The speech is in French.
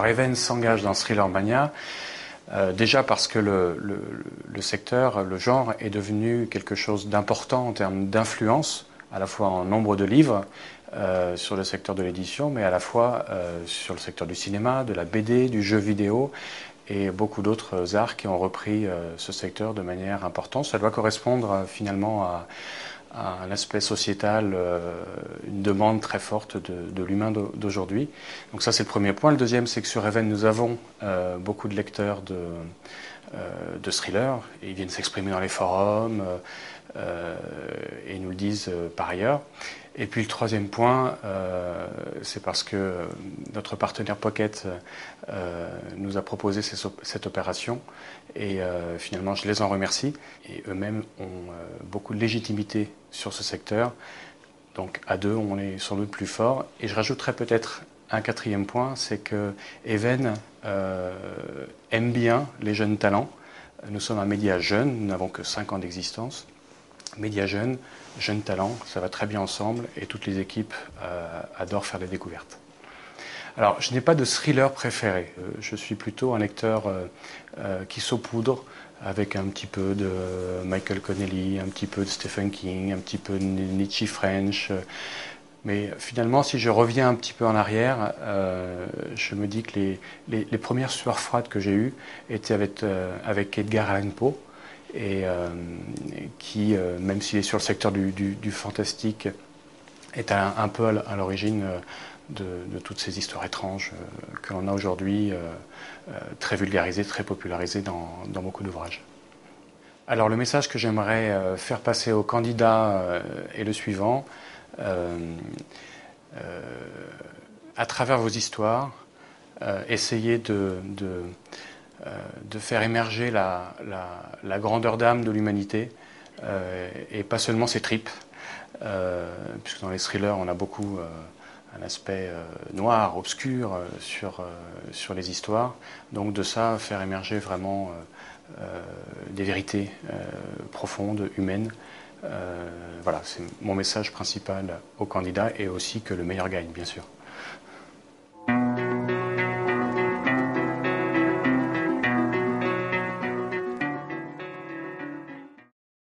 Alors Even s'engage dans Thriller Mania déjà parce que le secteur, le genre est devenu quelque chose d'important en termes d'influence, à la fois en nombre de livres sur le secteur de l'édition, mais à la fois sur le secteur du cinéma, de la BD, du jeu vidéo et beaucoup d'autres arts qui ont repris ce secteur de manière importante. Ça doit correspondre finalement à un aspect sociétal, une demande très forte de l'humain d'aujourd'hui. Donc ça c'est le premier point. Le deuxième c'est que sur Even nous avons beaucoup de lecteurs de thrillers et ils viennent s'exprimer dans les forums et ils nous le disent par ailleurs. Et puis le troisième point, c'est parce que notre partenaire Pocket nous a proposé cette opération et finalement je les en remercie. Et eux-mêmes ont beaucoup de légitimité sur ce secteur. Donc à deux, on est sans doute plus fort. Et je rajouterais peut-être un quatrième point, c'est que Even aime bien les jeunes talents. Nous sommes un média jeune, nous n'avons que 5 ans d'existence. Média jeune, jeunes talents, ça va très bien ensemble et toutes les équipes adorent faire des découvertes. Alors, je n'ai pas de thriller préféré. Je suis plutôt un lecteur qui saupoudre avec un petit peu de Michael Connelly, un petit peu de Stephen King, un petit peu de Nietzsche French. Mais finalement, si je reviens un petit peu en arrière, je me dis que les premières sueurs froides que j'ai eues étaient avec Edgar Allan Poe. Et qui, même s'il est sur le secteur du fantastique, est un peu à l'origine de toutes ces histoires étranges que l'on a aujourd'hui, très vulgarisées, très popularisées dans beaucoup d'ouvrages. Alors le message que j'aimerais faire passer aux candidats est le suivant. À travers vos histoires, essayez de faire émerger la grandeur d'âme de l'humanité et pas seulement ses tripes, puisque dans les thrillers on a beaucoup un aspect noir, obscur sur les histoires. Donc de ça, faire émerger vraiment des vérités profondes, humaines. Voilà, c'est mon message principal aux candidats et aussi que le meilleur gagne, bien sûr.